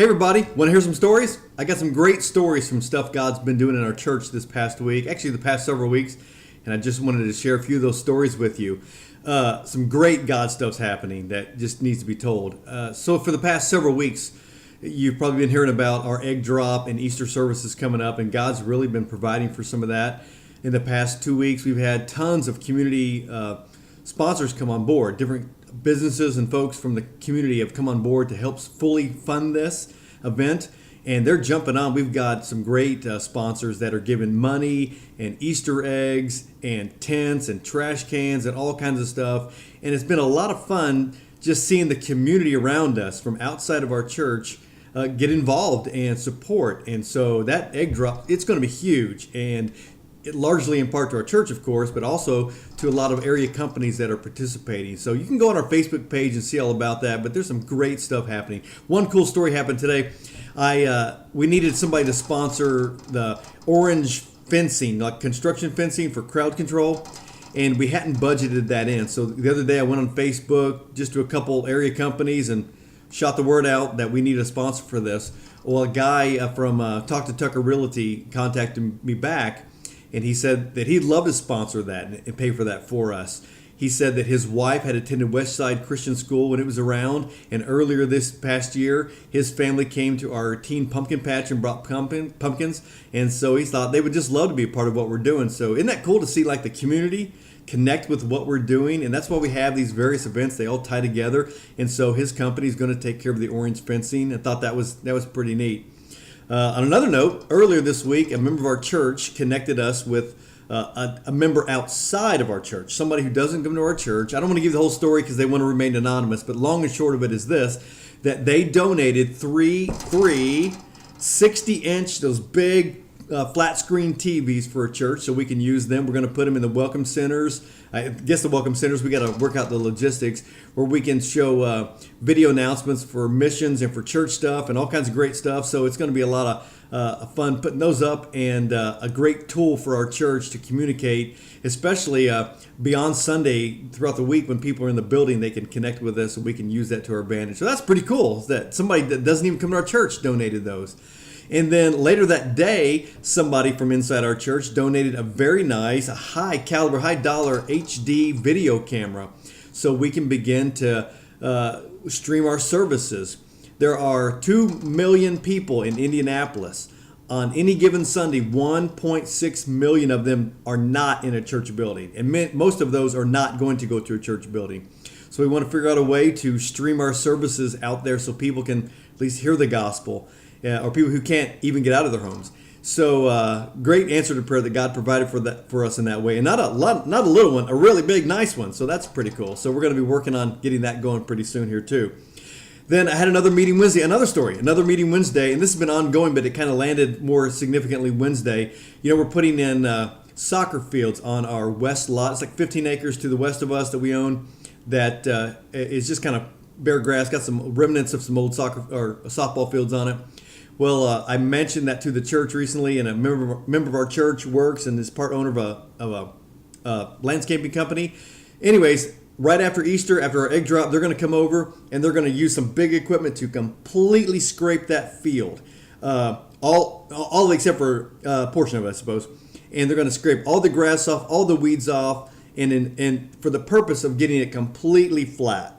Hey everybody, want to hear some stories? I got some great stories from stuff God's been doing in our church this past week, actually the past several weeks, and I just wanted to share a few of those stories with you. Some great God stuff's happening that just needs to be told. So for the past several weeks, you've probably been hearing about our egg drop and Easter services coming up, and God's really been providing for some of that. In the past 2 weeks, we've had tons of community sponsors come on board. Different businesses and folks from the community have come on board to help fully fund this event, and they're jumping on. We've got some great sponsors that are giving money and Easter eggs and tents and trash cans and all kinds of stuff, and it's been a lot of fun just seeing the community around us from outside of our church get involved and support. And so that egg drop, it's going to be huge, and it largely in part to our church, of course, but also to a lot of area companies that are participating. So you can go on our Facebook page and see all about that, but there's some great stuff happening. One cool story happened today. We needed somebody to sponsor the orange fencing, like construction fencing for crowd control, and we hadn't budgeted that in. So the other day I went on Facebook just to a couple area companies and shot the word out that we need a sponsor for this. Well, a guy from Talk to Tucker Realty contacted me back, and he said that he'd love to sponsor that and pay for that for us. He said that his wife had attended Westside Christian School when it was around, and earlier this past year, his family came to our teen pumpkin patch and brought pumpkins, and so he thought they would just love to be a part of what we're doing. So isn't that cool to see like the community connect with what we're doing? And that's why we have these various events. They all tie together, and so his company is going to take care of the orange fencing. I thought that was pretty neat. On another note, earlier this week, a member of our church connected us with a member outside of our church, somebody who doesn't come to our church. I don't want to give the whole story because they want to remain anonymous, but long and short of it is this, that they donated three 60-inch, those big flat screen TVs for a church so we can use them. We're going to put them in the welcome centers. I guess the welcome centers, we got to work out the logistics where we can show video announcements for missions and for church stuff and all kinds of great stuff. So it's going to be a lot of fun putting those up, and a great tool for our church to communicate, especially beyond Sunday throughout the week when people are in the building. They can connect with us and we can use that to our advantage. So that's pretty cool that somebody that doesn't even come to our church donated those. And then later that day, somebody from inside our church donated a very nice, high caliber, high dollar HD video camera so we can begin to stream our services. There are 2 million people in Indianapolis. On any given Sunday, 1.6 million of them are not in a church building. And most of those are not going to go to a church building. So we want to figure out a way to stream our services out there so people can at least hear the gospel. Or people who can't even get out of their homes. So great answer to prayer that God provided for us in that way, and not a little one, a really big, nice one. So that's pretty cool. So we're going to be working on getting that going pretty soon here too. Then I had another meeting Wednesday, another meeting Wednesday, and this has been ongoing, but it kind of landed more significantly Wednesday. You know, we're putting in soccer fields on our west lot. It's like 15 acres to the west of us that we own. That is just kind of bare grass, got some remnants of some old soccer or softball fields on it. Well, I mentioned that to the church recently, and a member of our church works and is part owner of a landscaping company. Anyways, right after Easter, after our egg drop, they're going to come over and they're going to use some big equipment to completely scrape that field, all except for a portion of it, I suppose. And they're going to scrape all the grass off, all the weeds off, and for the purpose of getting it completely flat.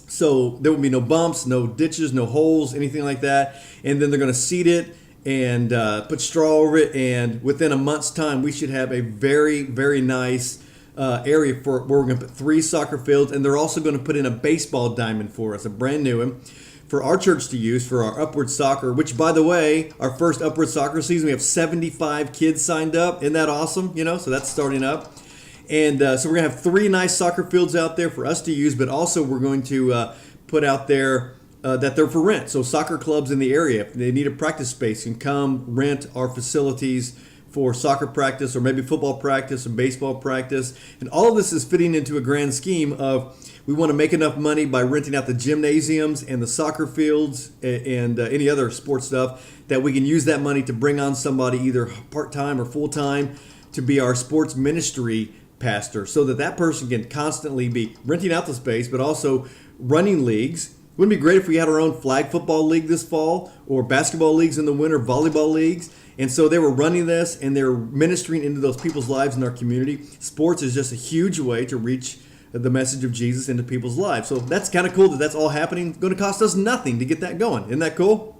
So there will be no bumps, no ditches, no holes, anything like that. And then they're going to seed it and put straw over it. And within a month's time, we should have a very, very nice area for where we're going to put 3 soccer fields. And they're also going to put in a baseball diamond for us, a brand new one, for our church to use for our Upward Soccer, which, by the way, our first Upward Soccer season, we have 75 kids signed up. Isn't that awesome? You know, so that's starting up. And so we're going to have 3 nice soccer fields out there for us to use, but also we're going to put out there that they're for rent. So soccer clubs in the area, if they need a practice space, can come rent our facilities for soccer practice or maybe football practice or baseball practice. And all of this is fitting into a grand scheme of we want to make enough money by renting out the gymnasiums and the soccer fields and any other sports stuff that we can use that money to bring on somebody either part-time or full-time to be our sports ministry pastor, so that person can constantly be renting out the space, but also running leagues Wouldn't it be great if we had our own flag football league this fall, or basketball leagues in the winter, volleyball leagues? And so they were running this, and they're ministering into those people's lives in our community. Sports is just a huge way to reach the message of Jesus into people's lives. So that's kind of cool that that's all happening. It's going to cost us nothing to get that going. Isn't that cool?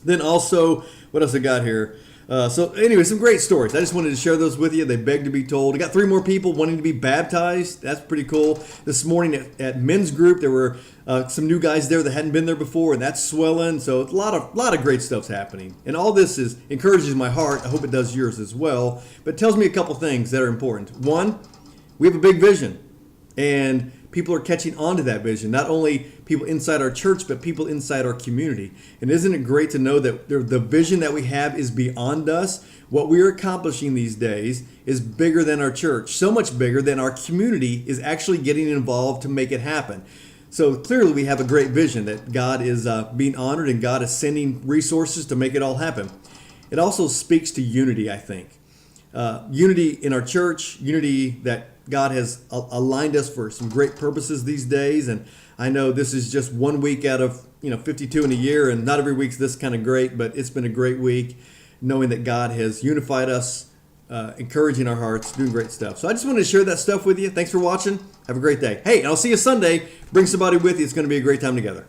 Then also, what else I got here? So anyway, some great stories. I just wanted to share those with you. They beg to be told. I got 3 more people wanting to be baptized. That's pretty cool. This morning at men's group, there were some new guys there that hadn't been there before, and that's swelling. So a lot of great stuff's happening. And all this encourages my heart. I hope it does yours as well. But it tells me a couple things that are important. One, we have a big vision, and people are catching on to that vision. Not only people inside our church, but people inside our community. And isn't it great to know that the vision that we have is beyond us? What we are accomplishing these days is bigger than our church, so much bigger than our community is actually getting involved to make it happen. So clearly we have a great vision that God is being honored, and God is sending resources to make it all happen. It also speaks to unity, I think. Unity in our church, unity that God has aligned us for some great purposes these days. And I know this is just 1 week out of 52 in a year, and not every week's this kind of great, but it's been a great week knowing that God has unified us, encouraging our hearts, doing great stuff. So I just wanted to share that stuff with you. Thanks for watching. Have a great day. Hey, and I'll see you Sunday. Bring somebody with you. It's going to be a great time together.